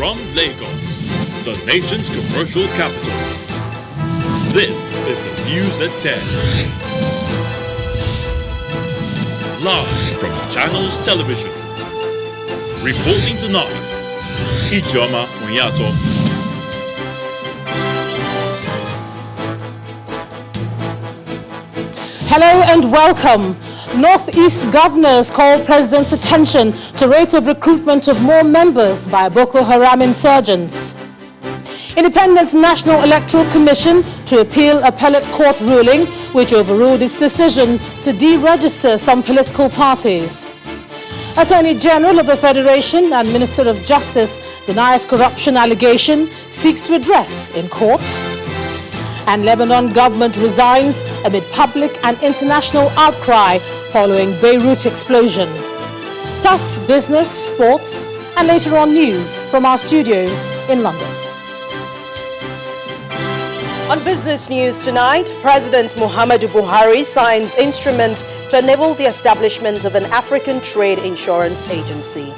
from Lagos, the nation's commercial capital. This is the News at 10. Live from Channels Television. Reporting tonight, Ijoma Onyato. Hello and welcome. Northeast governors call President's attention to rate of recruitment of more members by Boko Haram insurgents. Independent National Electoral Commission to appeal appellate court ruling which overruled its decision to deregister some political parties. Attorney General of the Federation and Minister of Justice denies corruption allegation, seeks redress in court. And Lebanon government resigns amid public and international outcry following Beirut explosion. Plus business, sports, and later on news from our studios in London. On business news tonight, President Muhammadu Buhari signs instrument to enable the establishment of an African trade insurance agency.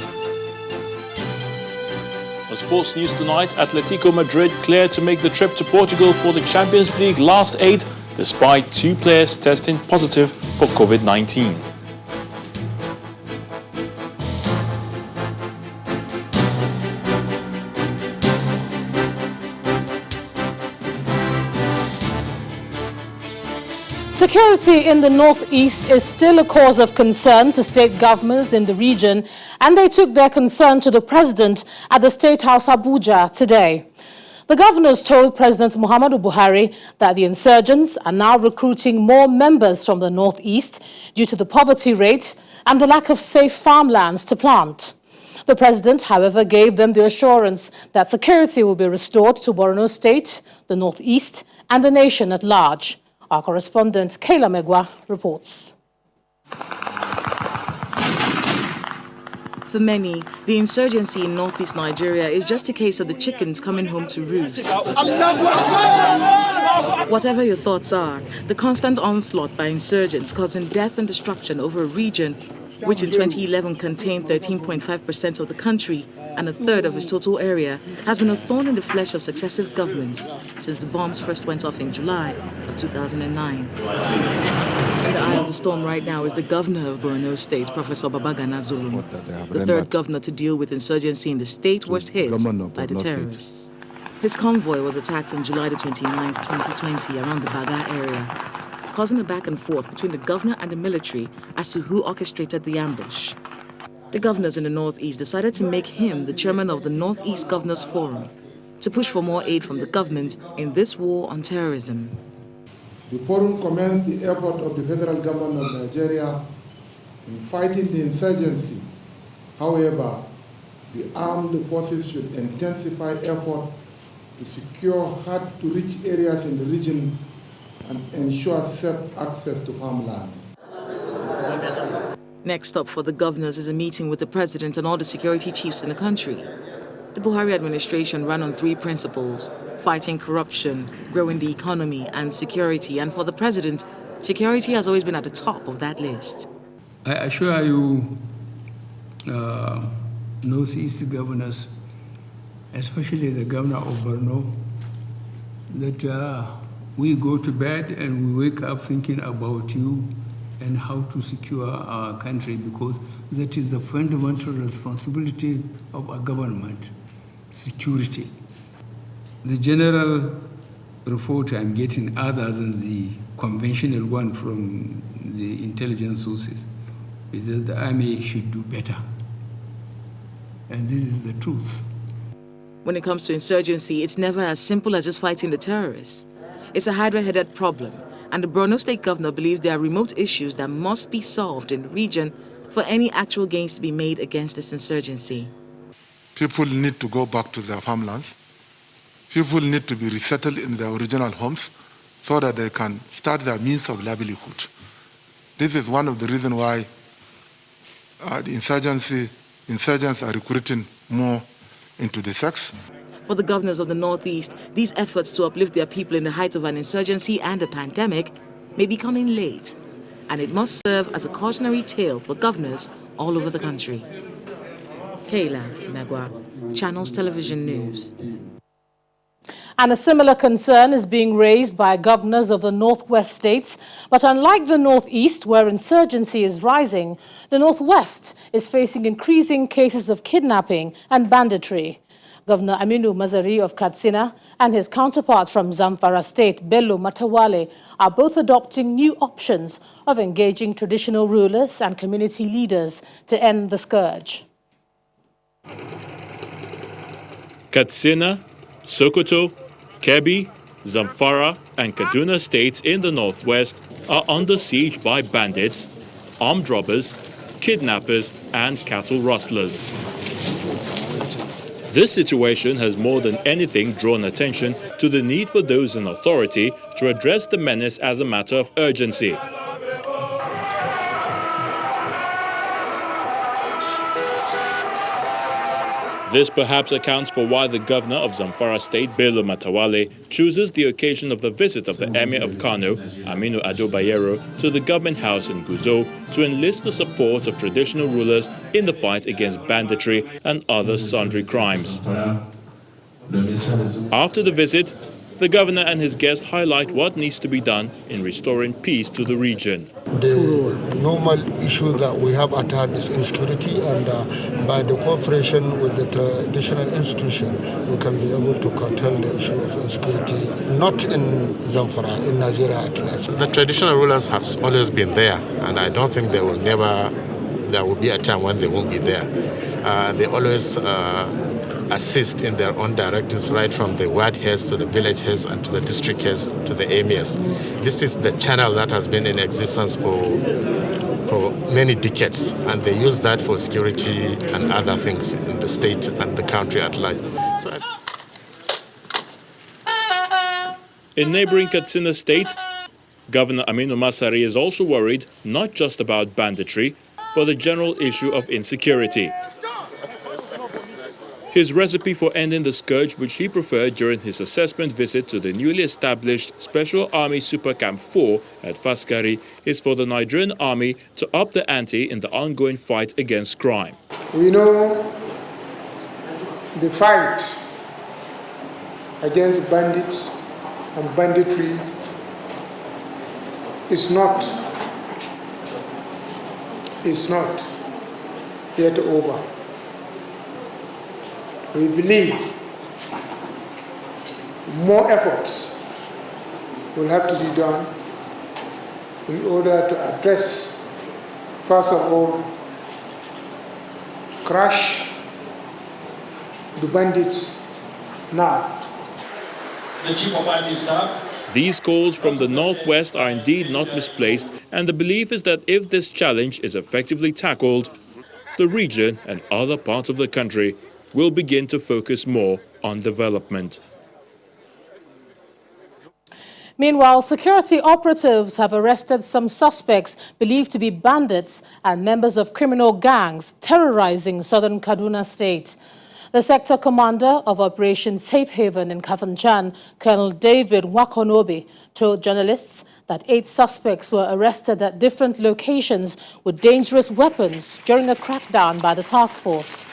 On sports news tonight, Atletico Madrid cleared to make the trip to Portugal for the Champions League last 8, despite 2 players testing positive for COVID-19. Security in the northeast is still a cause of concern to state governments in the region, and they took their concern to the president at the State House Abuja today. The governors told President Muhammadu Buhari that the insurgents are now recruiting more members from the northeast due to the poverty rate and the lack of safe farmlands to plant. The president, however, gave them the assurance that security will be restored to Borno State, the northeast, and the nation at large. Our correspondent, Kayla Megwa, reports. For many, the insurgency in northeast Nigeria is just a case of the chickens coming home to roost. Whatever your thoughts are, the constant onslaught by insurgents causing death and destruction over a region which in 2011 contained 13.5% of the country and a third of its total area, has been a thorn in the flesh of successive governments since the bombs first went off in July of 2009. In the eye of the storm right now is the governor of Borno State, Professor Babagana Zulum, the third governor to deal with insurgency in the state worst hit by the terrorists. His convoy was attacked on July the 29th, 2020 around the Baga area, causing a back and forth between the governor and the military as to who orchestrated the ambush. The governors in the Northeast decided to make him the chairman of the Northeast Governors Forum to push for more aid from the government in this war on terrorism. The forum commends the effort of the federal government of Nigeria in fighting the insurgency. However, the armed forces should intensify effort to secure hard-to-reach areas in the region and ensure safe access to farmlands. Next up for the governors is a meeting with the president and all the security chiefs in the country. The Buhari administration ran on 3 principles: fighting corruption, growing the economy, and security. And for the president, security has always been at the top of that list. I assure you, Northeast governors, especially the governor of Borno, that we go to bed and we wake up thinking about you and how to secure our country, because that is the fundamental responsibility of a government, security. The general report I'm getting, other than the conventional one from the intelligence sources, is that the army should do better. And this is the truth. When it comes to insurgency, it's never as simple as just fighting the terrorists. It's a hydra-headed problem, and the Borno State governor believes there are remote issues that must be solved in the region for any actual gains to be made against this insurgency. People need to go back to their farmlands. People need to be resettled in their original homes so that they can start their means of livelihood. This is one of the reasons why the insurgents are recruiting more into the sects. For the governors of the Northeast, these efforts to uplift their people in the height of an insurgency and a pandemic may be coming late, and it must serve as a cautionary tale for governors all over the country. Kayla Megwa, Channels Television News. And a similar concern is being raised by governors of the Northwest states. But unlike the Northeast, where insurgency is rising, the Northwest is facing increasing cases of kidnapping and banditry. Governor Aminu Mazari of Katsina and his counterpart from Zamfara State, Bello Matawale, are both adopting new options of engaging traditional rulers and community leaders to end the scourge. Katsina, Sokoto, Kebbi, Zamfara, and Kaduna states in the northwest are under siege by bandits, armed robbers, kidnappers, and cattle rustlers. This situation has more than anything drawn attention to the need for those in authority to address the menace as a matter of urgency. This perhaps accounts for why the governor of Zamfara State, Bello Matawale, chooses the occasion of the visit of the Emir of Kano, Aminu Ado Bayero, to the government house in Guzo to enlist the support of traditional rulers in the fight against banditry and other sundry crimes. After the visit, the governor and his guests highlight what needs to be done in restoring peace to the region. The normal issue that we have at hand is insecurity, and by the cooperation with the traditional institution, we can be able to curtail the issue of insecurity, not in Zamfara, in Nigeria at large. The traditional rulers have always been there, and I don't think there will be a time when they won't be there. They always assist in their own directives, right from the ward heads to the village heads and to the district heads to the emirs. This is the channel that has been in existence for many decades, and they use that for security and other things in the state and the country at large. In neighboring Katsina State, Governor Aminu Masari is also worried not just about banditry, but the general issue of insecurity. His recipe for ending the scourge, which he preferred during his assessment visit to the newly established Special Army Super Camp 4 at Faskari, is for the Nigerian Army to up the ante in the ongoing fight against crime. We know the fight against bandits and banditry is not yet over. We believe more efforts will have to be done in order to address, first of all, crush the bandits now. The Chief of Army Staff. These calls from the Northwest are indeed not misplaced, and the belief is that if this challenge is effectively tackled, the region and other parts of the country will begin to focus more on development. Meanwhile, security operatives have arrested some suspects believed to be bandits and members of criminal gangs terrorizing southern Kaduna State. The sector commander of Operation Safe Haven in Kafanchan, Colonel David Wakonobi, told journalists that 8 suspects were arrested at different locations with dangerous weapons during a crackdown by the task force.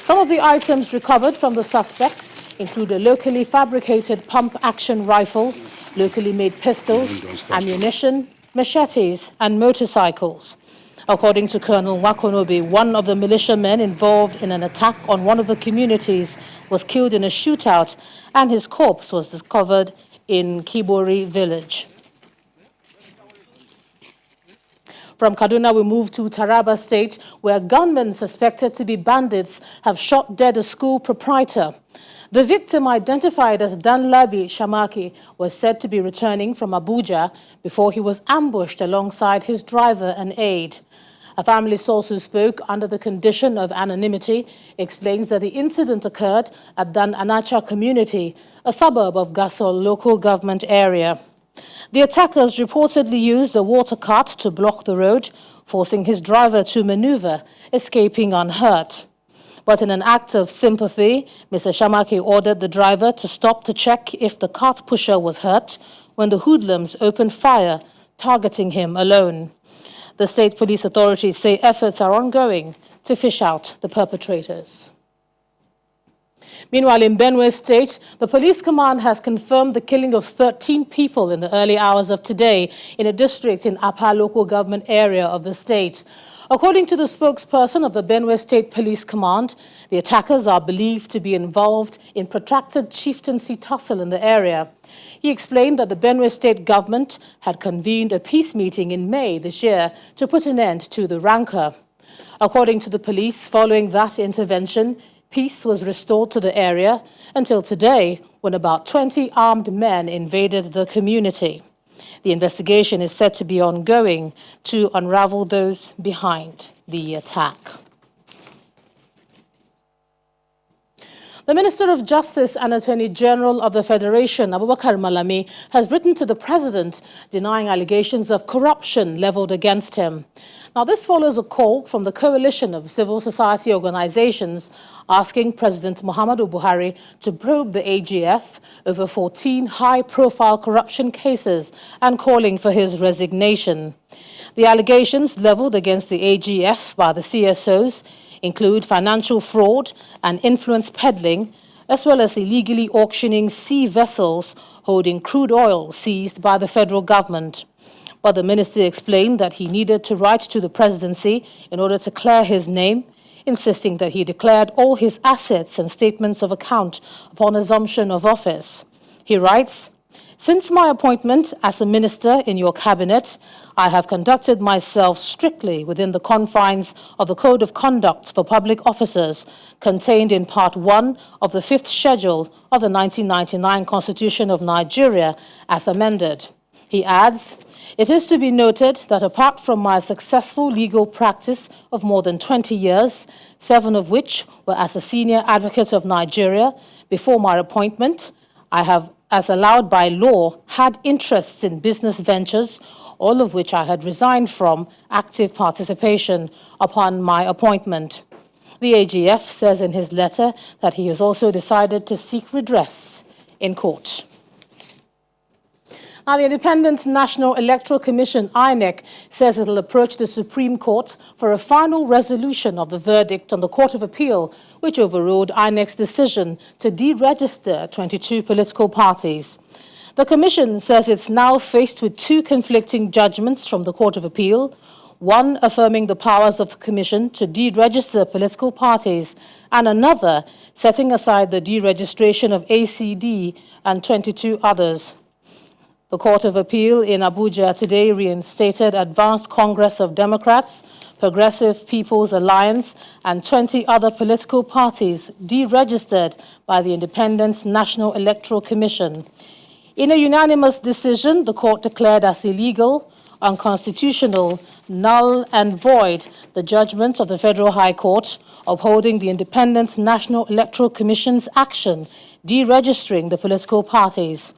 Some of the items recovered from the suspects include a locally fabricated pump-action rifle, locally made pistols, ammunition, machetes, and motorcycles. According to Colonel Wakonobi, one of the militiamen involved in an attack on one of the communities was killed in a shootout, and his corpse was discovered in Kibori village. From Kaduna, we move to Taraba State, where gunmen suspected to be bandits have shot dead a school proprietor. The victim, identified as Danlabi Shamaki, was said to be returning from Abuja before he was ambushed alongside his driver and aide. A family source who spoke under the condition of anonymity explains that the incident occurred at Dan Anacha community, a suburb of Gasol local government area. The attackers reportedly used a water cart to block the road, forcing his driver to maneuver, escaping unhurt. But in an act of sympathy, Mr. Shamaki ordered the driver to stop to check if the cart pusher was hurt when the hoodlums opened fire, targeting him alone. The state police authorities say efforts are ongoing to fish out the perpetrators. Meanwhile, in Benue State, the police command has confirmed the killing of 13 people in the early hours of today in a district in Apa local government area of the state. According to the spokesperson of the Benue State Police Command, the attackers are believed to be involved in protracted chieftaincy tussle in the area. He explained that the Benue State government had convened a peace meeting in May this year to put an end to the rancor. According to the police, following that intervention, peace was restored to the area until today, when about 20 armed men invaded the community. The investigation is said to be ongoing to unravel those behind the attack. The Minister of Justice and Attorney General of the Federation, Abubakar Malami, has written to the President denying allegations of corruption leveled against him. Now, this follows a call from the coalition of civil society organizations asking President Muhammadu Buhari to probe the AGF over 14 high-profile corruption cases and calling for his resignation. The allegations leveled against the AGF by the CSOs include financial fraud and influence peddling, as well as illegally auctioning sea vessels holding crude oil seized by the federal government. But the minister explained that he needed to write to the presidency in order to clear his name, insisting that he declared all his assets and statements of account upon assumption of office. He writes, "Since my appointment as a minister in your cabinet, I have conducted myself strictly within the confines of the Code of Conduct for Public Officers contained in Part 1 of the 5th Schedule of the 1999 Constitution of Nigeria as amended." He adds, "It is to be noted that apart from my successful legal practice of more than 20 years, 7 of which were as a senior advocate of Nigeria, before my appointment, I have, as allowed by law, had interests in business ventures, all of which I had resigned from active participation upon my appointment." The AGF says in his letter that he has also decided to seek redress in court. Now, the Independent National Electoral Commission, INEC, says it will approach the Supreme Court for a final resolution of the verdict on the Court of Appeal, which overruled INEC's decision to deregister 22 political parties. The Commission says it's now faced with 2 conflicting judgments from the Court of Appeal, one affirming the powers of the Commission to deregister political parties, and another setting aside the deregistration of ACD and 22 others. The Court of Appeal in Abuja today reinstated Advanced Congress of Democrats, Progressive People's Alliance, and 20 other political parties deregistered by the Independent National Electoral Commission. In a unanimous decision, the court declared as illegal, unconstitutional, null, and void the judgment of the Federal High Court upholding the Independent National Electoral Commission's action deregistering the political parties.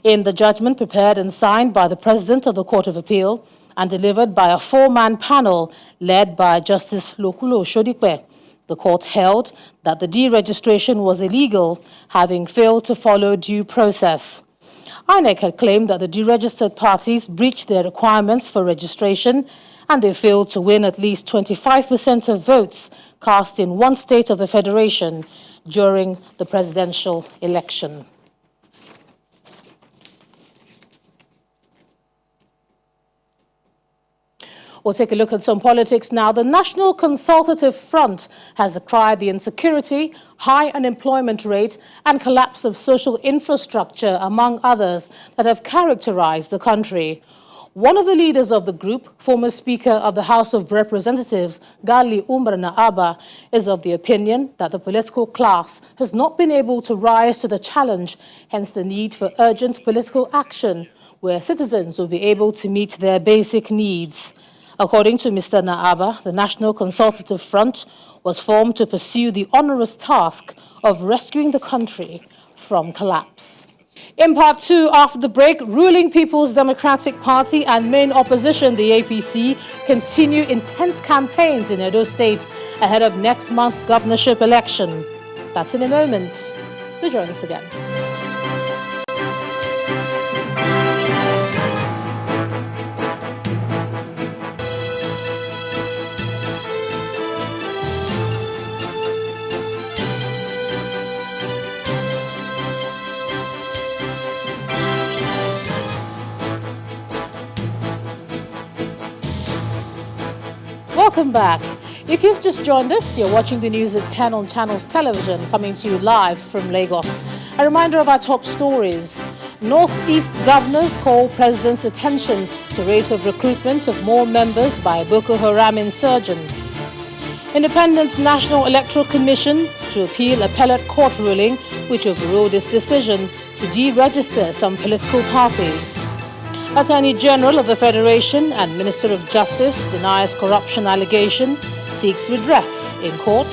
In the judgment prepared and signed by the President of the Court of Appeal and delivered by a 4-man panel led by Justice Lokulo Shodikwe, the court held that the deregistration was illegal, having failed to follow due process. INEC had claimed that the deregistered parties breached their requirements for registration and they failed to win at least 25% of votes cast in one state of the Federation during the presidential election. We'll take a look at some politics now. The National Consultative Front has decried the insecurity, high unemployment rate, and collapse of social infrastructure, among others, that have characterized the country. One of the leaders of the group, former Speaker of the House of Representatives, Gali Umar Naaba, is of the opinion that the political class has not been able to rise to the challenge, hence the need for urgent political action, where citizens will be able to meet their basic needs. According to Mr. Naaba, the National Consultative Front was formed to pursue the onerous task of rescuing the country from collapse. In part 2, after the break, ruling People's Democratic Party and main opposition, the APC, continue intense campaigns in Edo State ahead of next month's governorship election. That's in a moment. Do join us again. Welcome back. If you've just joined us, you're watching the news at 10 on Channels Television, coming to you live from Lagos. A reminder of our top stories. Northeast governors call president's attention to rate of recruitment of more members by Boko Haram insurgents. Independent National Electoral Commission to appeal appellate court ruling which overruled its decision to deregister some political parties. Attorney General of the Federation and Minister of Justice denies corruption allegation, seeks redress in court.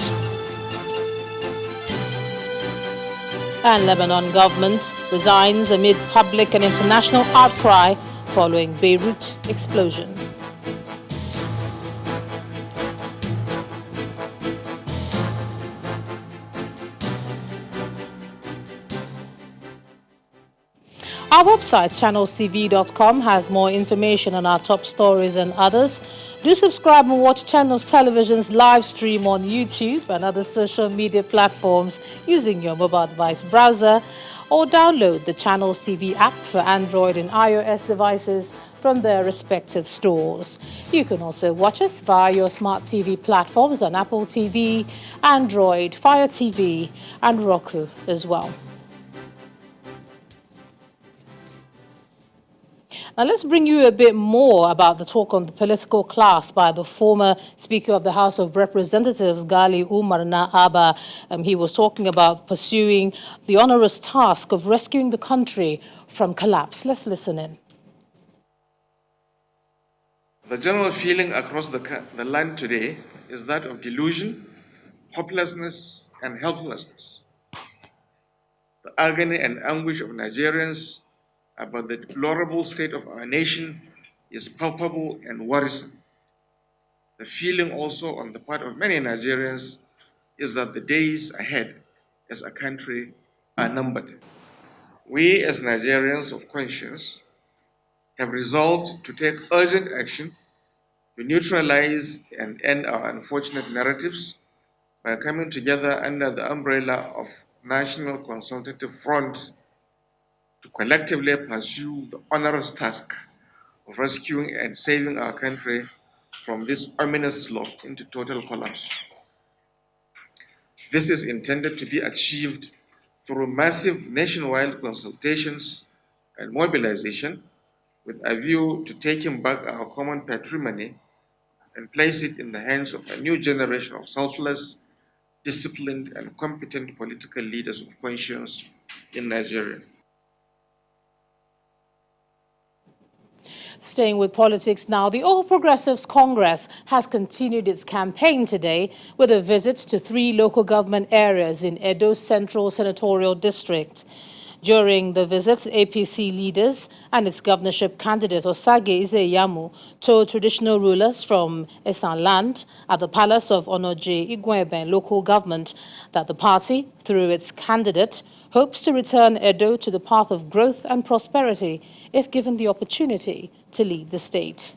And Lebanon government resigns amid public and international outcry following Beirut explosion. Our website, channelstv.com, has more information on our top stories and others. Do subscribe and watch Channels Television's live stream on YouTube and other social media platforms using your mobile device browser, or download the Channels TV app for Android and iOS devices from their respective stores. You can also watch us via your smart TV platforms on Apple TV, Android, Fire TV, and Roku as well. Now let's bring you a bit more about the talk on the political class by the former Speaker of the House of Representatives, Gali Umar Na'aba. He was talking about pursuing the onerous task of rescuing the country from collapse. Let's listen in. The general feeling across the land today is that of delusion, hopelessness, and helplessness. The agony and anguish of Nigerians about the deplorable state of our nation is palpable and worrisome. The feeling also on the part of many Nigerians is that the days ahead as a country are numbered. We as Nigerians of conscience have resolved to take urgent action to neutralize and end our unfortunate narratives by coming together under the umbrella of National Consultative Front to collectively pursue the onerous task of rescuing and saving our country from this ominous slope into total collapse. This is intended to be achieved through massive nationwide consultations and mobilization with a view to taking back our common patrimony and place it in the hands of a new generation of selfless, disciplined, and competent political leaders of conscience in Nigeria. Staying with politics now, the All Progressives Congress has continued its campaign today with a visit to 3 local government areas in Edo's Central Senatorial District. During the visit, APC leaders and its governorship candidate Osage Izeyamu told traditional rulers from Esan land at the Palace of Onoje Igweben local government that the party, through its candidate, hopes to return Edo to the path of growth and prosperity if given the opportunity to lead the state.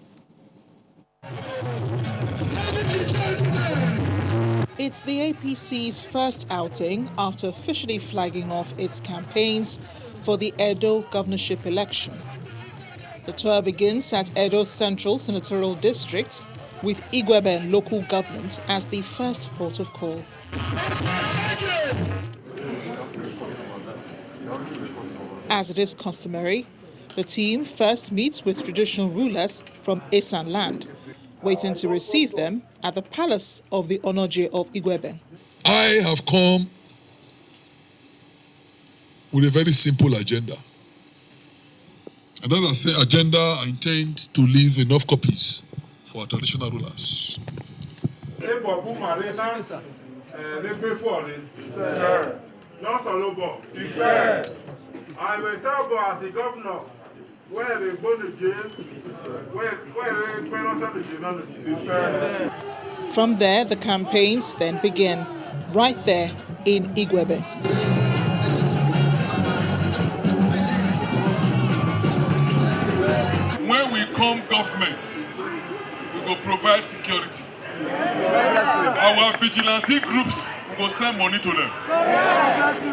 It's the APC's first outing after officially flagging off its campaigns for the Edo governorship election. The tour begins at Edo Central Senatorial District with Igweben local government as the first port of call. As it is customary, the team first meets with traditional rulers from Esan land, waiting to receive them at the palace of the Onoje of Igweben. I have come with a very simple agenda. And that I say agenda, I intend to leave enough copies for our traditional rulers. I myself as a governor, where they go to jail, where they penalty. From there, the campaigns then begin, right there in Igweben. When we come government, we will provide security. Our vigilante groups will send money to them.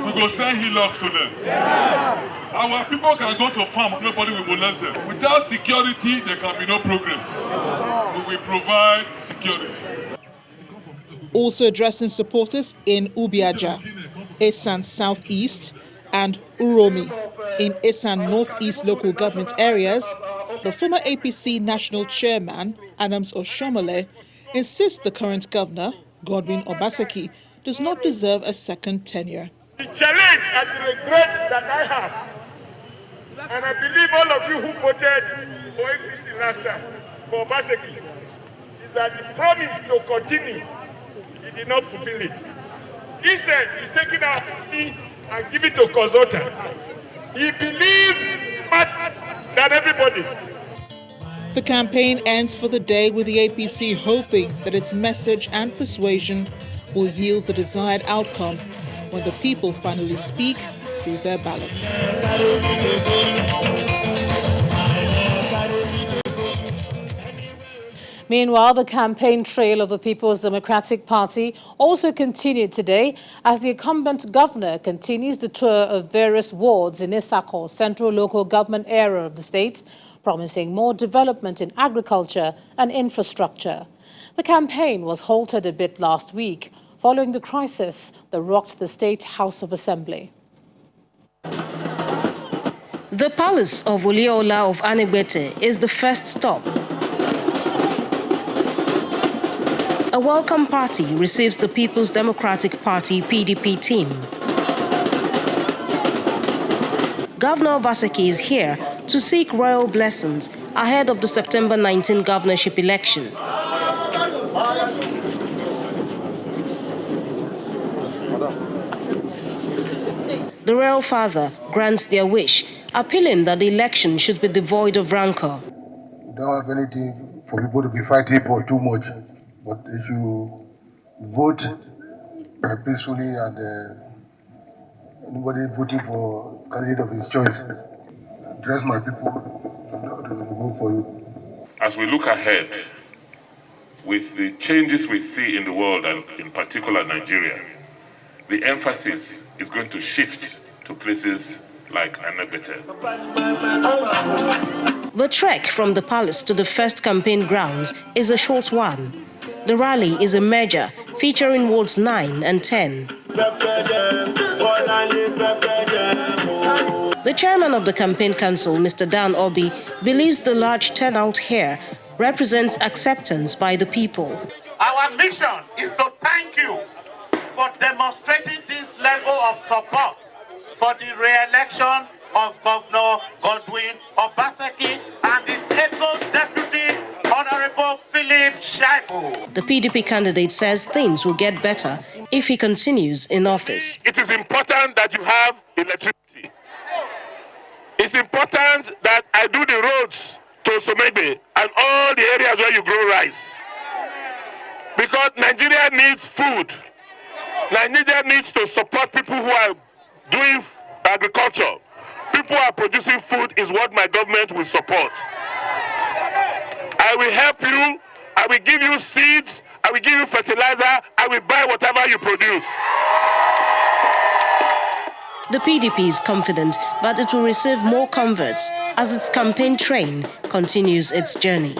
We will send hillocks to them. Our people can go to farm, nobody will molest them. Without security, there can be no progress. We will provide security. also addressing supporters in Ubiaja, Esan Southeast and Uromi in Esan Northeast local government areas. The former APC national chairman, Adams Oshomole, insists the current governor, Godwin Obaseki, does not deserve a second tenure. The challenge and the regret that I have, and I believe all of you who voted for APC last time, for Obaseki, is that the promise to continue, he did not fulfill it. Instead, he's taking our money and give it to consultants. He believes smarter than everybody. The campaign ends for the day with the APC hoping that its message and persuasion will yield the desired outcome when the people finally speak through their ballots. Meanwhile, the campaign trail of the People's Democratic Party also continued today as the incumbent governor continues the tour of various wards in Isako, central local government area of the state, promising more development in agriculture and infrastructure. The campaign was halted a bit last week following the crisis that rocked the State House of Assembly. The palace of Oliola of Anegbete is the first stop. A welcome party receives the People's Democratic Party PDP team. Governor Obaseki is here to seek royal blessings ahead of the September 19 governorship election. The royal father grants their wish, appealing that the election should be devoid of rancor. We don't have anything for people to be fighting for too much, but if you vote peacefully and anybody voting for candidate of his choice, address my people to vote for you. As we look ahead, with the changes we see in the world and in particular Nigeria, the emphasis is going to shift to places like Anegbete. The trek from the palace to the first campaign grounds is a short one. The rally is a major featuring wards 9 and 10. The chairman of the campaign council, Mr. Dan Obi, believes the large turnout here represents acceptance by the people. Our mission is to thank you for demonstrating this level of support for the re-election of Governor Godwin Obaseki and his able deputy, Honorable Philip Shaibu. The PDP candidate says things will get better if he continues in office. It is important that you have electricity. It's important that I do the roads to Somegbe and all the areas where you grow rice. Because Nigeria needs food. Nigeria needs to support people who are doing agriculture. People who are producing food is what my government will support. I will help you. I will give you seeds. I will give you fertilizer. I will buy whatever you produce. The PDP is confident that it will receive more converts as its campaign train continues its journey.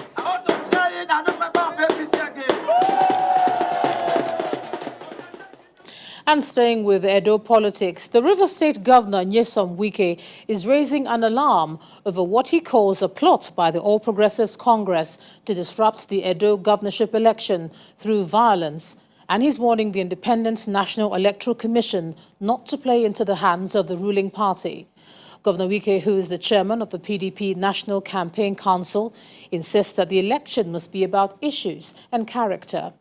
And staying with Edo politics, the River State Governor Nyesom Wike is raising an alarm over what he calls a plot by the All Progressives Congress to disrupt the Edo governorship election through violence. And he's warning the Independent National Electoral Commission not to play into the hands of the ruling party. Governor Wike, who is the chairman of the PDP National Campaign Council, insists that the election must be about issues and character.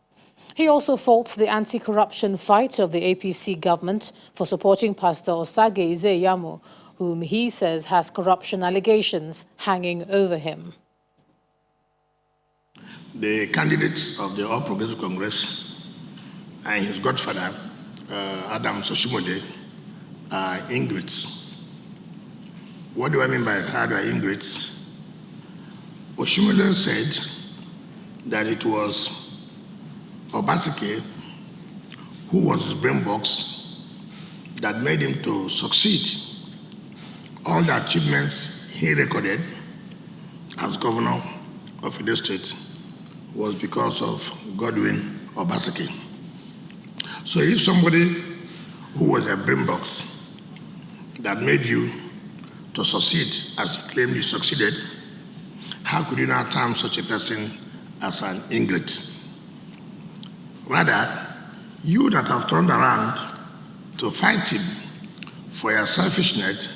He also faults the anti-corruption fight of the APC government for supporting Pastor Osage Izeyamu, whom he says has corruption allegations hanging over him. The candidates of the All Progressive Congress and his godfather, Adam Soshimode, are ingrates. What do I mean by how are ingrates? Oshimole said that it was Obaseki, who was his brain box, that made him to succeed. All the achievements he recorded as governor of Edo State was because of Godwin Obaseki. So if somebody who was a brain box that made you to succeed, as you claim you succeeded, how could you now term such a person as an ingrate? Rather, you that have turned around to fight him for your selfishness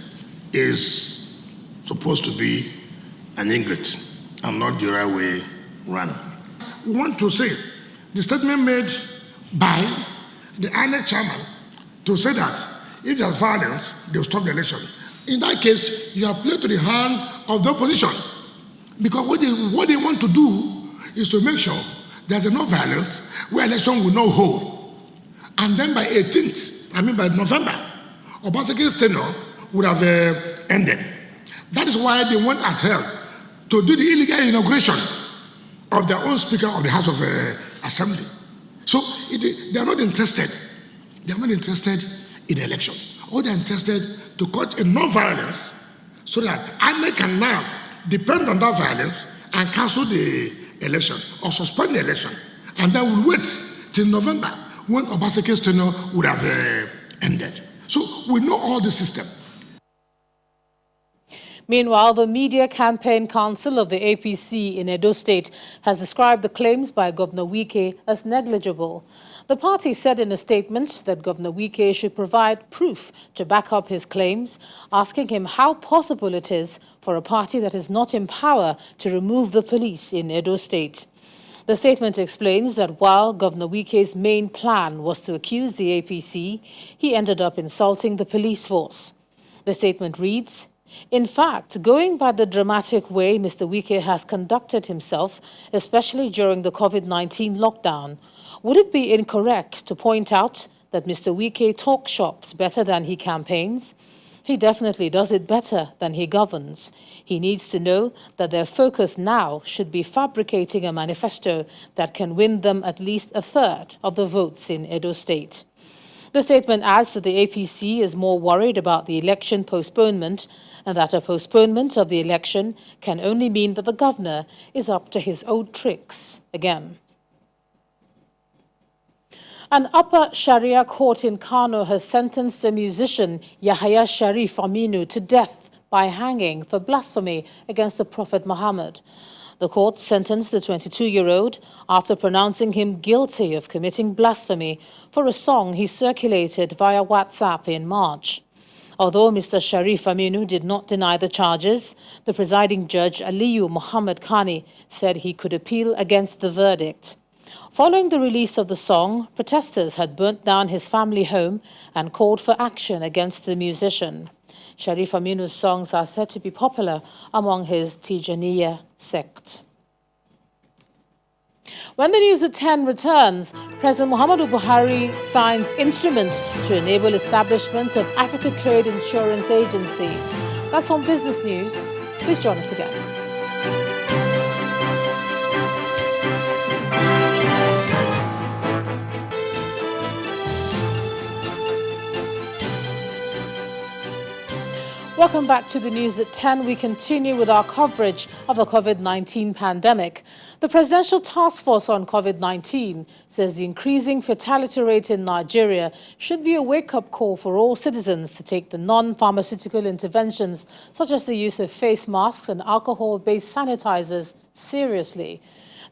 is supposed to be an ingrate and not the right way run. We want to say the statement made by the INEC chairman to say that if there's violence, they'll stop the election. In that case, you have played to the hand of the opposition, because what they want to do is to make sure there's enough violence where election will not hold. And then by 18th, by November, Obaseki's tenure would have ended. That is why they went ahead to do the illegal inauguration of their own Speaker of the House of Assembly. So they are not interested. They are not interested in the election. All they are interested to cut enough violence so that INEC can now depend on that violence and cancel the election or suspend the election. And then we'll wait till November when Obaseki's tenure would have ended. So we know all the system. Meanwhile, the Media Campaign Council of the APC in Edo State has described the claims by Governor Wike as negligible. The party said in a statement that Governor Wike should provide proof to back up his claims, asking him how possible it is for a party that is not in power to remove the police in Edo State. The statement explains that while Governor Wike's main plan was to accuse the APC, he ended up insulting the police force. The statement reads, "In fact, going by the dramatic way Mr. Wike has conducted himself, especially during the COVID-19 lockdown, would it be incorrect to point out that Mr. Wike talks shops better than he campaigns? He definitely does it better than he governs. He needs to know that their focus now should be fabricating a manifesto that can win them at least a third of the votes in Edo State." The statement adds that the APC is more worried about the election postponement and that a postponement of the election can only mean that the governor is up to his old tricks again. An upper Sharia court in Kano has sentenced the musician Yahya Sharif Aminu to death by hanging for blasphemy against the Prophet Muhammad. The court sentenced the 22-year-old after pronouncing him guilty of committing blasphemy for a song he circulated via WhatsApp in March. Although Mr. Sharif Aminu did not deny the charges, the presiding judge Aliyu Muhammad Khani said he could appeal against the verdict. Following the release of the song, protesters had burnt down his family home and called for action against the musician. Sharif Aminu's songs are said to be popular among his Tijaniya sect. When the news at 10 returns, President Muhammadu Buhari signs instrument to enable establishment of Africa Trade Insurance Agency. That's on Business News. Please join us again. Welcome back to the news at 10. We continue with our coverage of the COVID-19 pandemic. The Presidential Task Force on COVID-19 says the increasing fatality rate in Nigeria should be a wake-up call for all citizens to take the non-pharmaceutical interventions, such as the use of face masks and alcohol-based sanitizers, seriously.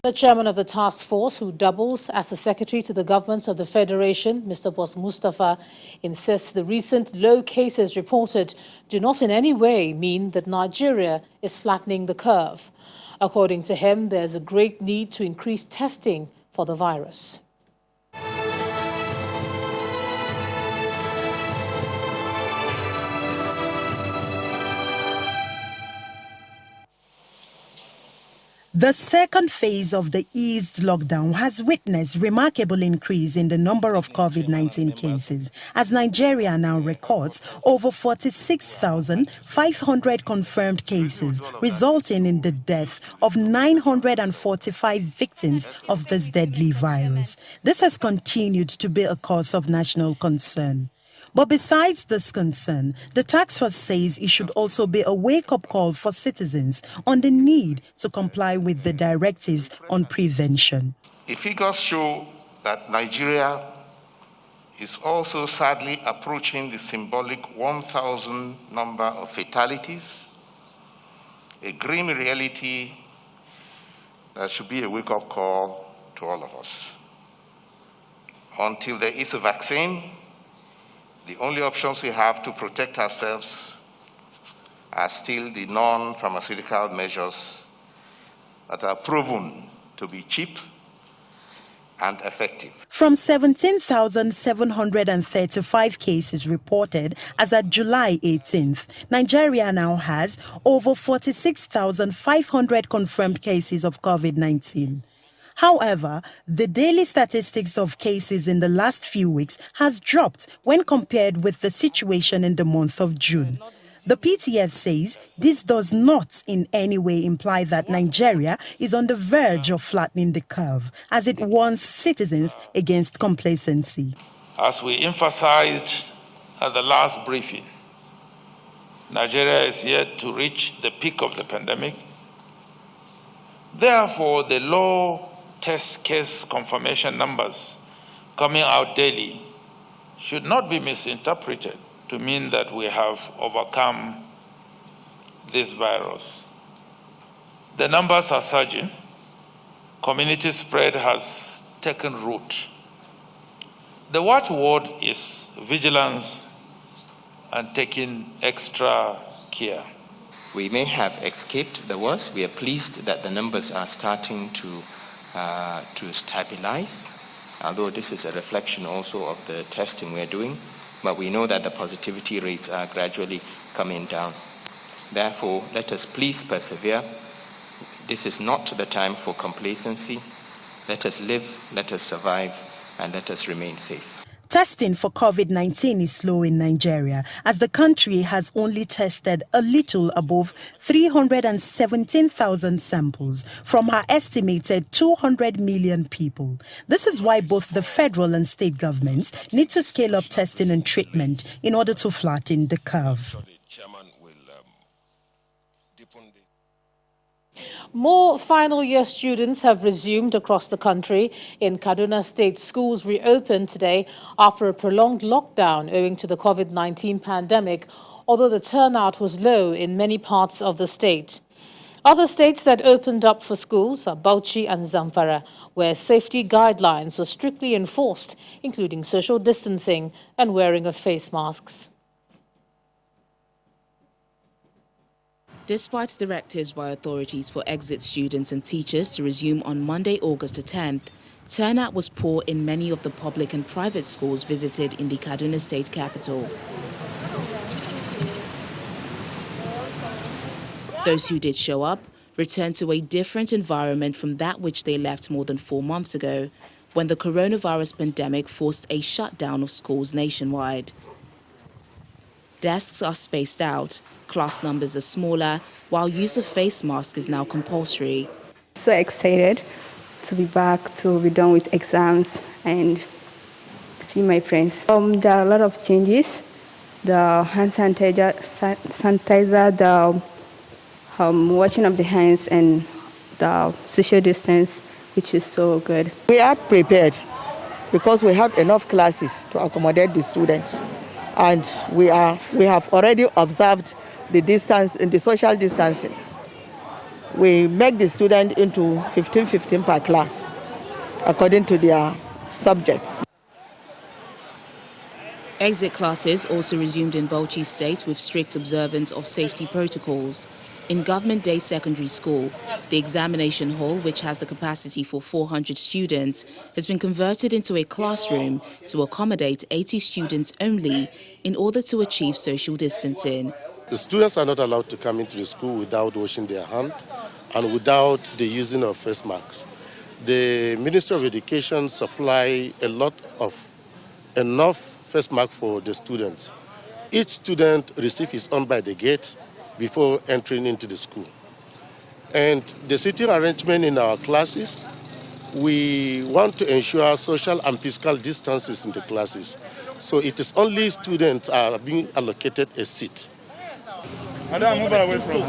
The chairman of the task force, who doubles as the secretary to the government of the Federation, Mr. Boss Mustafa, insists the recent low cases reported do not in any way mean that Nigeria is flattening the curve. According to him, there's a great need to increase testing for the virus. The second phase of the eased lockdown has witnessed remarkable increase in the number of COVID-19 cases, as Nigeria now records over 46,500 confirmed cases, resulting in the death of 945 victims of this deadly virus. This has continued to be a cause of national concern. But besides this concern, the task force says it should also be a wake-up call for citizens on the need to comply with the directives on prevention. The figures show that Nigeria is also sadly approaching the symbolic 1,000 number of fatalities, a grim reality that should be a wake-up call to all of us. Until there is a vaccine, the only options we have to protect ourselves are still the non-pharmaceutical measures that are proven to be cheap and effective. From 17,735 cases reported as at July 18th, Nigeria now has over 46,500 confirmed cases of COVID-19. However, the daily statistics of cases in the last few weeks has dropped when compared with the situation in the month of June. The PTF says this does not in any way imply that Nigeria is on the verge of flattening the curve, as it warns citizens against complacency. As we emphasized at the last briefing, Nigeria is yet to reach the peak of the pandemic. Therefore, the low test case confirmation numbers coming out daily should not be misinterpreted to mean that we have overcome this virus. The numbers are surging. Community spread has taken root. The watchword is vigilance and taking extra care. We may have escaped the worst. We are pleased that the numbers are starting to stabilize, although this is a reflection also of the testing we're doing. But we know that the positivity rates are gradually coming down. Therefore, let us please persevere. This is not the time for complacency. Let us live, let us survive, and let us remain safe. Testing for COVID-19 is slow in Nigeria, as the country has only tested a little above 317,000 samples from our estimated 200 million people. This is why both the federal and state governments need to scale up testing and treatment in order to flatten the curve. More final year students have resumed across the country. In Kaduna State, schools reopened today after a prolonged lockdown owing to the COVID-19 pandemic, although the turnout was low in many parts of the state. Other states that opened up for schools are Bauchi and Zamfara, where safety guidelines were strictly enforced, including social distancing and wearing of face masks. Despite directives by authorities for exit students and teachers to resume on Monday, August 10th, turnout was poor in many of the public and private schools visited in the Kaduna State capital. Those who did show up returned to a different environment from that which they left more than 4 months ago, when the coronavirus pandemic forced a shutdown of schools nationwide. Desks are spaced out, class numbers are smaller, while use of face masks is now compulsory. So excited to be back, to be done with exams and see my friends. There are a lot of changes. The hand sanitizer, the washing of the hands, and the social distance, which is so good. We are prepared because we have enough classes to accommodate the students. And we have already observed the distance in the social distancing. We make the student into 15 per class, according to their subjects. Exit classes also resumed in Bauchi State with strict observance of safety protocols. In Government Day Secondary School, the examination hall, which has the capacity for 400 students, has been converted into a classroom to accommodate 80 students only in order to achieve social distancing. The students are not allowed to come into the school without washing their hands and without the using of face masks. The Ministry of Education supply enough face masks for the students. Each student receives his own by the gate before entering into the school. And the seating arrangement in our classes, we want to ensure social and physical distances in the classes. So it is only students are being allocated a seat. Madam, move away from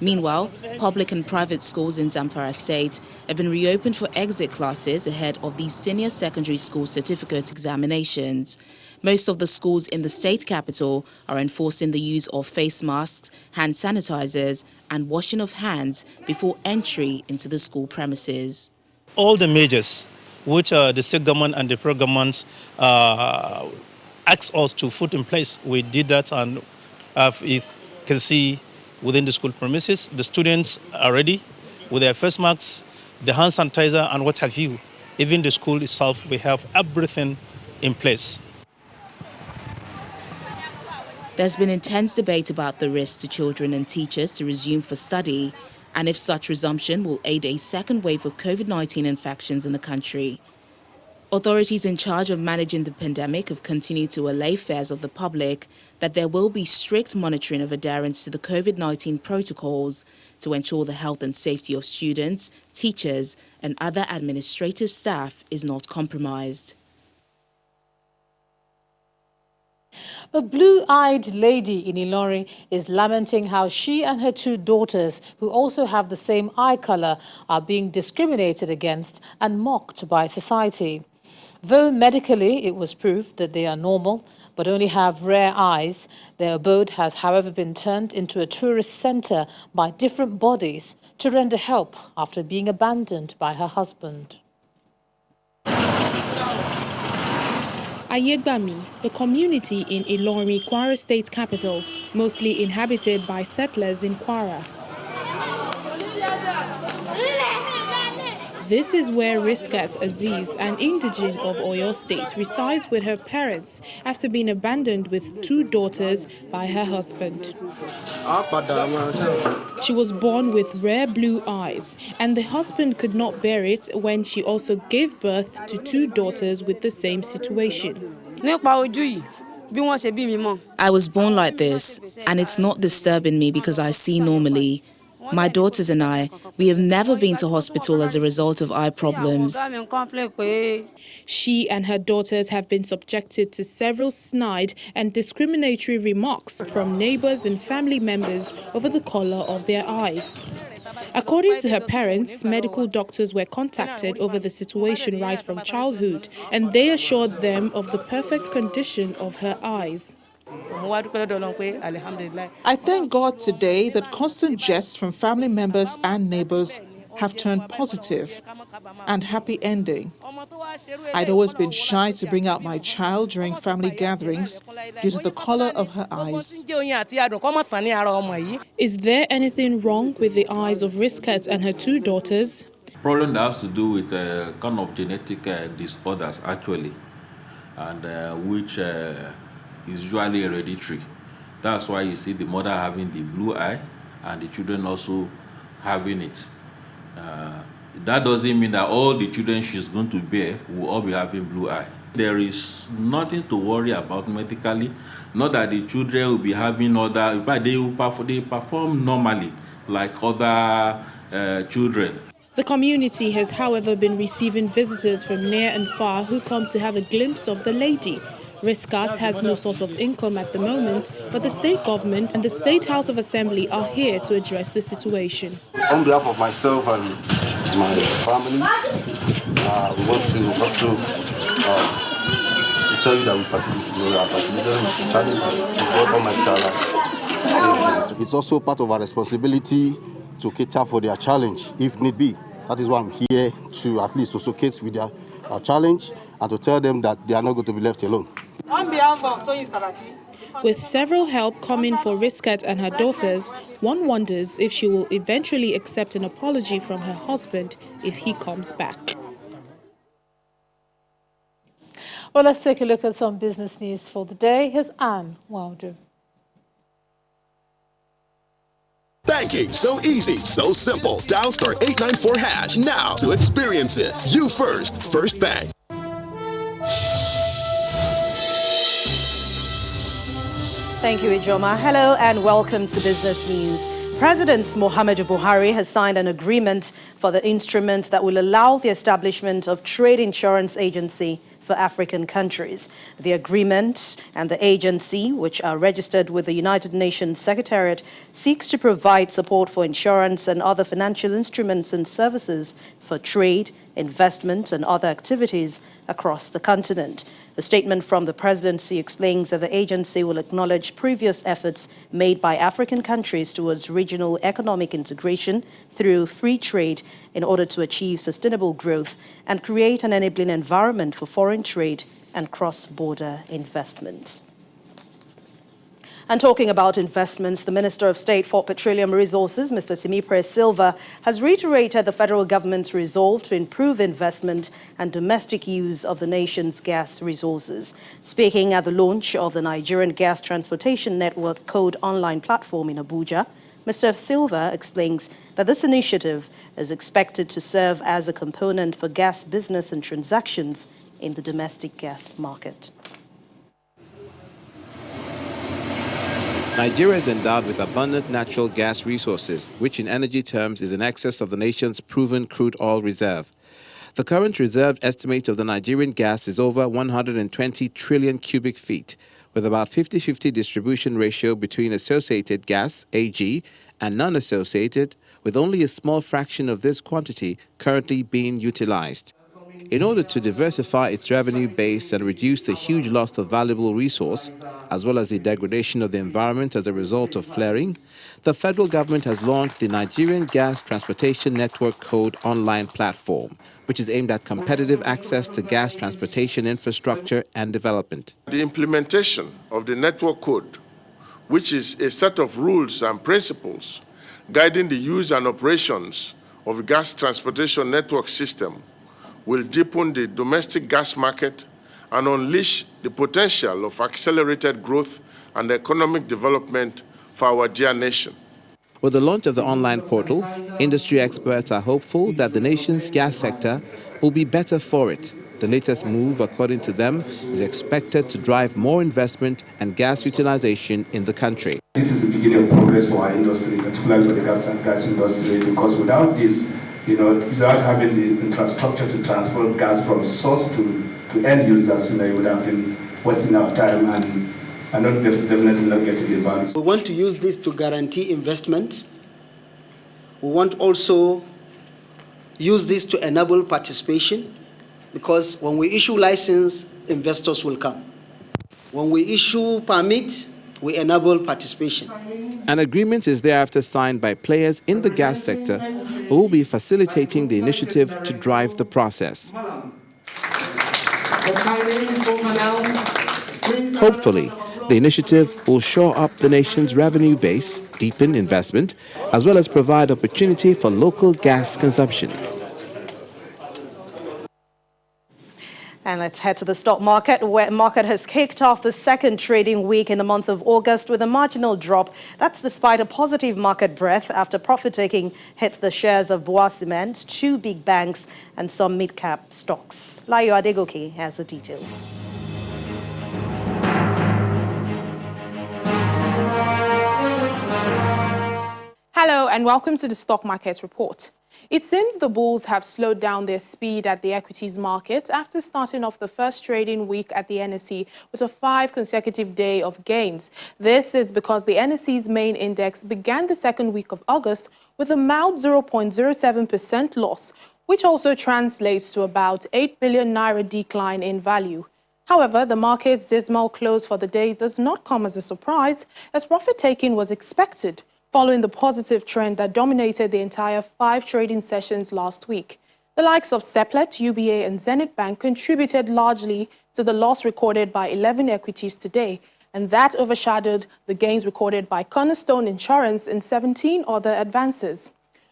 Meanwhile, public and private schools in Zamfara State have been reopened for exit classes ahead of the senior secondary school certificate examinations. Most of the schools in the state capital are enforcing the use of face masks, hand sanitizers, and washing of hands before entry into the school premises. All the measures which the state government and the federal government asked us to put in place, we did that, and you can see within the school premises, the students are ready with their face masks, the hand sanitizer, and what have you. Even the school itself, we have everything in place. There's been intense debate about the risk to children and teachers to resume for study, and if such resumption will aid a second wave of COVID-19 infections in the country. Authorities in charge of managing the pandemic have continued to allay fears of the public that there will be strict monitoring of adherence to the COVID-19 protocols to ensure the health and safety of students, teachers, and other administrative staff is not compromised. A blue-eyed lady in Ilorin is lamenting how she and her two daughters, who also have the same eye color, are being discriminated against and mocked by society. Though medically it was proved that they are normal but only have rare eyes, their abode has, however, been turned into a tourist center by different bodies to render help after being abandoned by her husband. Ayegbami, a community in Ilorin, Kwara State capital, mostly inhabited by settlers in Kwara. This is where Riskat Aziz, an indigene of Oyo State, resides with her parents after being abandoned with two daughters by her husband. She was born with rare blue eyes, and the husband could not bear it when she also gave birth to two daughters with the same situation. I was born like this, and it's not disturbing me because I see normally. My daughters and I, we have never been to hospital as a result of eye problems. She and her daughters have been subjected to several snide and discriminatory remarks from neighbors and family members over the color of their eyes. According to her parents, medical doctors were contacted over the situation right from childhood, and they assured them of the perfect condition of her eyes. I thank God today that constant jests from family members and neighbors have turned positive and happy ending. I'd always been shy to bring out my child during family gatherings due to the color of her eyes. Is there anything wrong with the eyes of Riskat and her two daughters? Problem that has to do with kind of genetic disorders actually, and which is usually hereditary. That's why you see the mother having the blue eye and the children also having it. That doesn't mean that all the children she's going to bear will all be having blue eye. There is nothing to worry about medically, not that the children will be having other, in fact, they perform normally like other children. The community has, however, been receiving visitors from near and far who come to have a glimpse of the lady. Riskat has no source of income at the moment, but the state government and the State House of Assembly are here to address the situation. On behalf of myself and my family, we want to also tell you that we facilitate. It's also part of our responsibility to cater for their challenge, if need be. That is why I'm here to at least to showcase with their challenge and to tell them that they are not going to be left alone. On behalf of Tony Saraki. With several help coming for Riskat and her daughters, one wonders if she will eventually accept an apology from her husband if he comes back. Well, let's take a look at some business news for the day. Here's Anne Wilder. Banking, so easy, so simple. Dial *894# now to experience it. You first, First Bank. Thank you, Ijoma. Hello and welcome to Business News. President Muhammadu Buhari has signed an agreement for the instrument that will allow the establishment of Trade Insurance Agency for for African countries. The agreement and the agency, which are registered with the United Nations Secretariat, seeks to provide support for insurance and other financial instruments and services for trade, investment, and other activities across the continent. The statement from the presidency explains that the agency will acknowledge previous efforts made by African countries towards regional economic integration through free trade in order to achieve sustainable growth and create an enabling environment for foreign trade and cross-border investment. And talking about investments, the Minister of State for Petroleum Resources, Mr. Timipre Silva, has reiterated the federal government's resolve to improve investment and domestic use of the nation's gas resources. Speaking at the launch of the Nigerian Gas Transportation Network Code online platform in Abuja, Mr. Silva explains that this initiative is expected to serve as a component for gas business and transactions in the domestic gas market. Nigeria is endowed with abundant natural gas resources, which in energy terms is in excess of the nation's proven crude oil reserve. The current reserve estimate of the Nigerian gas is over 120 trillion cubic feet, with about 50-50 distribution ratio between associated gas, AG, and non-associated, with only a small fraction of this quantity currently being utilized. In order to diversify its revenue base and reduce the huge loss of valuable resource, as well as the degradation of the environment as a result of flaring, the federal government has launched the Nigerian Gas Transportation Network Code online platform, which is aimed at competitive access to gas transportation infrastructure and development. The implementation of the network code, which is a set of rules and principles guiding the use and operations of the gas transportation network system, will deepen the domestic gas market and unleash the potential of accelerated growth and economic development for our dear nation. With the launch of the online portal, industry experts are hopeful that the nation's gas sector will be better for it. The latest move, according to them, is expected to drive more investment and gas utilization in the country. This is the beginning of progress for our industry, particularly for the gas industry, because without this, without having the infrastructure to transport gas from source to end users, it would have been wasting our time and definitely not getting the value. We want to use this to guarantee investment. We want also use this to enable participation, because when we issue license, investors will come. When we issue permit, we enable participation. An agreement is thereafter signed by players in the gas sector who will be facilitating the initiative to drive the process. Hopefully, the initiative will shore up the nation's revenue base, deepen investment, as well as provide opportunity for local gas consumption. And let's head to the stock market, where the market has kicked off the second trading week in the month of August with a marginal drop. That's despite a positive market breadth after profit-taking hit the shares of Boa Cement, two big banks, and some mid-cap stocks. Layo Adegoke has the details. Hello and welcome to the Stock Market Report. It seems the bulls have slowed down their speed at the equities market after starting off the first trading week at the NSE with a 5 consecutive day of gains. This is because the NSE's main index began the second week of August with a mild 0.07% loss, which also translates to about 8 billion naira decline in value. However, the market's dismal close for the day does not come as a surprise, as profit-taking was expected, following the positive trend that dominated the entire 5 trading sessions last week. The likes of Seplat, UBA and Zenith Bank contributed largely to the loss recorded by 11 equities today, and that overshadowed the gains recorded by Cornerstone Insurance and 17 other advances.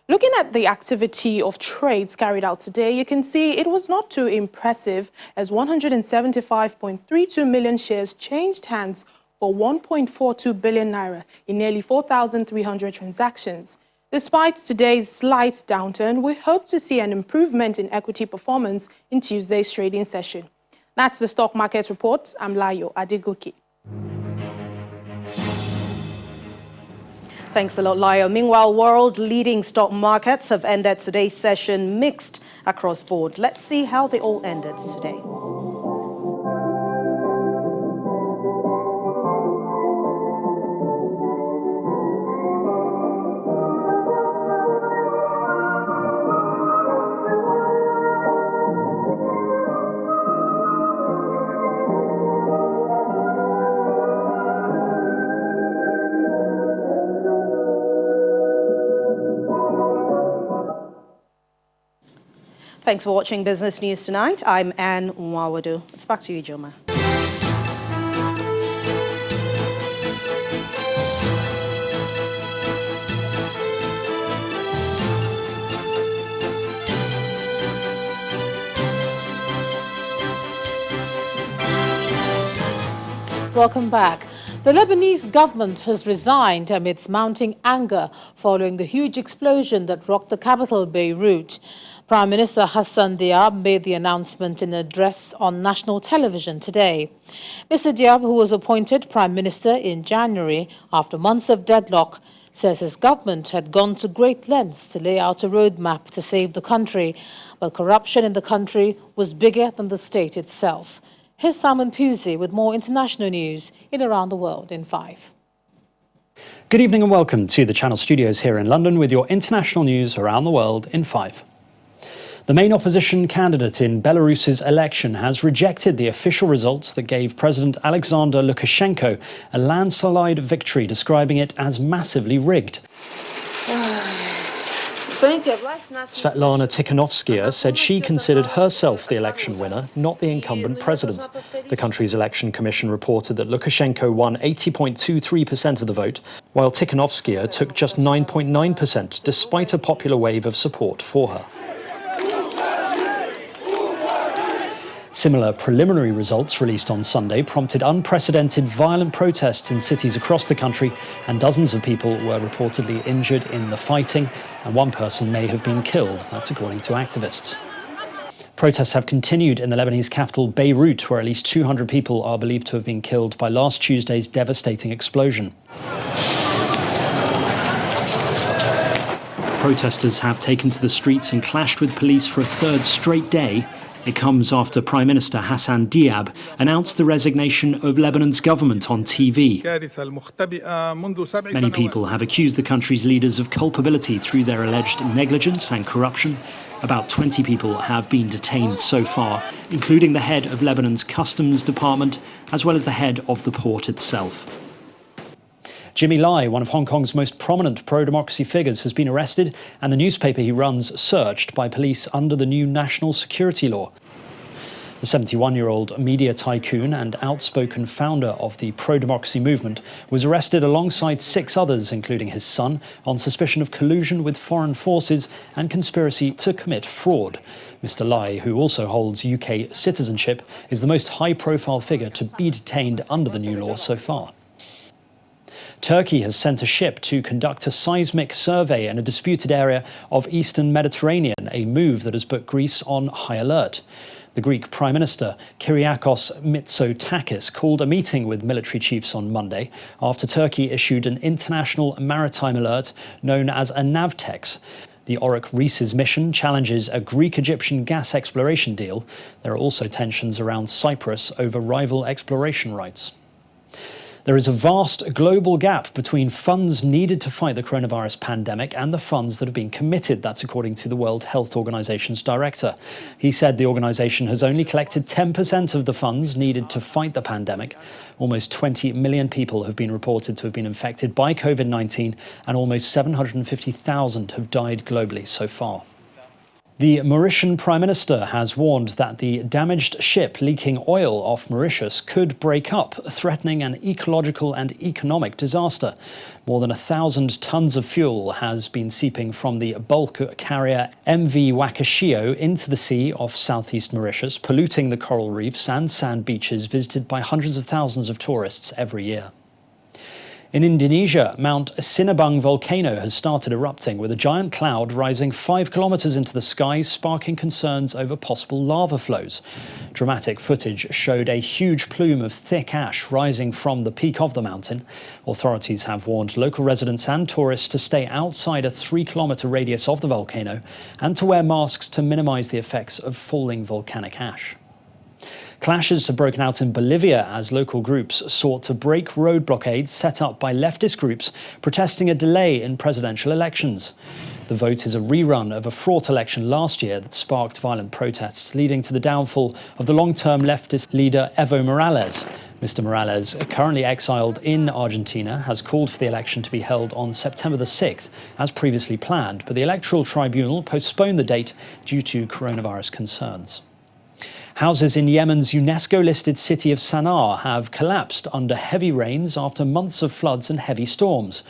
Looking at the activity of trades carried out today, you can see it was not too impressive, as 175.32 million shares changed hands for 1.42 billion naira in nearly 4,300 transactions. Despite today's slight downturn, we hope to see an improvement in equity performance in Tuesday's trading session. That's the Stock Market Report. I'm Layo Adegoke. Thanks a lot, Layo. Meanwhile, world-leading stock markets have ended today's session mixed across board. Let's see how they all ended today. Thanks for watching Business News Tonight. I'm Anne Nwawadu. It's back to you, Joma. Welcome back. The Lebanese government has resigned amidst mounting anger following the huge explosion that rocked the capital, Beirut. Prime Minister Hassan Diab made the announcement in an address on national television today. Mr. Diab, who was appointed Prime Minister in January after months of deadlock, says his government had gone to great lengths to lay out a roadmap to save the country, but corruption in the country was bigger than the state itself. Here's Simon Pusey with more international news in Around the World in 5. Good evening and welcome to the Channel Studios here in London with your international news around the world in 5. The main opposition candidate in Belarus's election has rejected the official results that gave President Alexander Lukashenko a landslide victory, describing it as massively rigged. Svetlana Tikhanovskaya said she considered herself the election winner, not the incumbent president. The country's election commission reported that Lukashenko won 80.23% of the vote, while Tikhanovskaya took just 9.9%, despite a popular wave of support for her. Similar preliminary results released on Sunday prompted unprecedented violent protests in cities across the country, and dozens of people were reportedly injured in the fighting, and one person may have been killed, that's according to activists. Protests have continued in the Lebanese capital Beirut, where at least 200 people are believed to have been killed by last Tuesday's devastating explosion. Protesters have taken to the streets and clashed with police for a third straight day. It comes after Prime Minister Hassan Diab announced the resignation of Lebanon's government on TV. Many people have accused the country's leaders of culpability through their alleged negligence and corruption. About 20 people have been detained so far, including the head of Lebanon's customs department, as well as the head of the port itself. Jimmy Lai, one of Hong Kong's most prominent pro-democracy figures, has been arrested and the newspaper he runs searched by police under the new national security law. The 71-year-old media tycoon and outspoken founder of the pro-democracy movement was arrested alongside 6 others, including his son, on suspicion of collusion with foreign forces and conspiracy to commit fraud. Mr. Lai, who also holds UK citizenship, is the most high-profile figure to be detained under the new law so far. Turkey has sent a ship to conduct a seismic survey in a disputed area of eastern Mediterranean, a move that has put Greece on high alert. The Greek Prime Minister, Kyriakos Mitsotakis, called a meeting with military chiefs on Monday after Turkey issued an international maritime alert known as a NAVTEX. The Oryx Rees's mission challenges a Greek-Egyptian gas exploration deal. There are also tensions around Cyprus over rival exploration rights. There is a vast global gap between funds needed to fight the coronavirus pandemic and the funds that have been committed. That's according to the World Health Organization's director. He said the organization has only collected 10% of the funds needed to fight the pandemic. Almost 20 million people have been reported to have been infected by COVID-19, and almost 750,000 have died globally so far. The Mauritian Prime Minister has warned that the damaged ship leaking oil off Mauritius could break up, threatening an ecological and economic disaster. More than 1,000 tons of fuel has been seeping from the bulk carrier MV Wakashio into the sea off southeast Mauritius, polluting the coral reefs and sand beaches visited by hundreds of thousands of tourists every year. In Indonesia, Mount Sinabung volcano has started erupting, with a giant cloud rising 5 kilometers into the sky, sparking concerns over possible lava flows. Dramatic footage showed a huge plume of thick ash rising from the peak of the mountain. Authorities have warned local residents and tourists to stay outside a 3-kilometer radius of the volcano and to wear masks to minimize the effects of falling volcanic ash. Clashes have broken out in Bolivia as local groups sought to break road blockades set up by leftist groups protesting a delay in presidential elections. The vote is a rerun of a fraught election last year that sparked violent protests, leading to the downfall of the long-term leftist leader Evo Morales. Mr. Morales, currently exiled in Argentina, has called for the election to be held on September the 6th, as previously planned, but the Electoral Tribunal postponed the date due to coronavirus concerns. Houses in Yemen's UNESCO-listed city of Sana'a have collapsed under heavy rains after months of floods and heavy storms.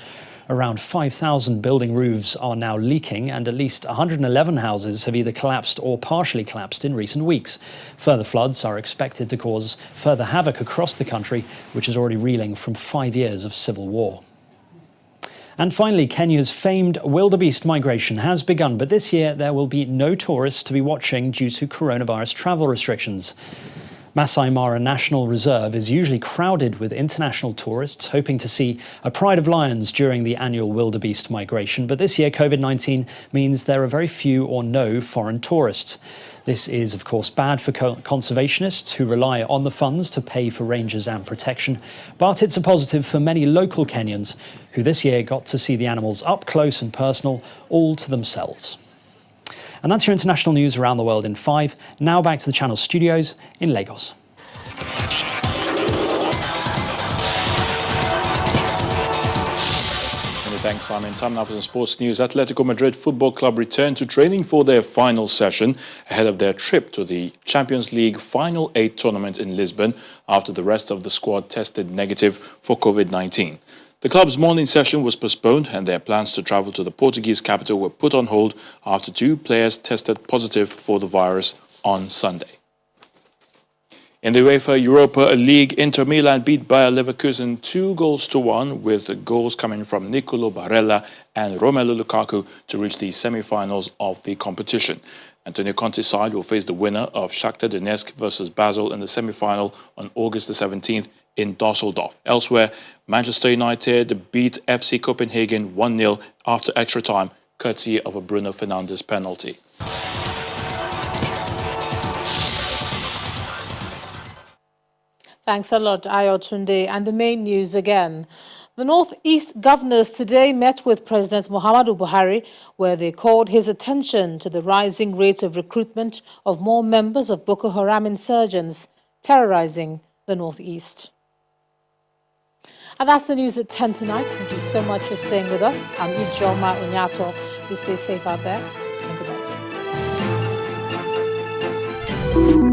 Around 5,000 building roofs are now leaking, and at least 111 houses have either collapsed or partially collapsed in recent weeks. Further floods are expected to cause further havoc across the country, which is already reeling from 5 years of civil war. And finally, Kenya's famed wildebeest migration has begun, but this year there will be no tourists to be watching due to coronavirus travel restrictions. Masai Mara National Reserve is usually crowded with international tourists hoping to see a pride of lions during the annual wildebeest migration, but this year COVID-19 means there are very few or no foreign tourists. This is, of course, bad for conservationists who rely on the funds to pay for rangers and protection, but it's a positive for many local Kenyans who this year got to see the animals up close and personal, all to themselves. And that's your international news around the world in 5. Now back to the Channel studios in Lagos. Many thanks, Simon. Time now for some sports news. Atletico Madrid Football Club returned to training for their final session ahead of their trip to the Champions League Final 8 tournament in Lisbon after the rest of the squad tested negative for COVID-19. The club's morning session was postponed and their plans to travel to the Portuguese capital were put on hold after 2 players tested positive for the virus on Sunday. In the UEFA Europa League, Inter Milan beat Bayer Leverkusen 2-1 with goals coming from Nicolo Barella and Romelu Lukaku to reach the semi-finals of the competition. Antonio Conte's side will face the winner of Shakhtar Donetsk versus Basel in the semi-final on August the 17th in Dusseldorf. Elsewhere, Manchester United beat FC Copenhagen 1-0 after extra time, courtesy of a Bruno Fernandes penalty. Thanks a lot, Ayotunde. And the main news again. The Northeast governors today met with President Muhammadu Buhari, where they called his attention to the rising rate of recruitment of more members of Boko Haram insurgents terrorizing the Northeast. And that's the news at 10 tonight. Thank you so much for staying with us. I'm Ijoma Onyato. You stay safe out there, and good night.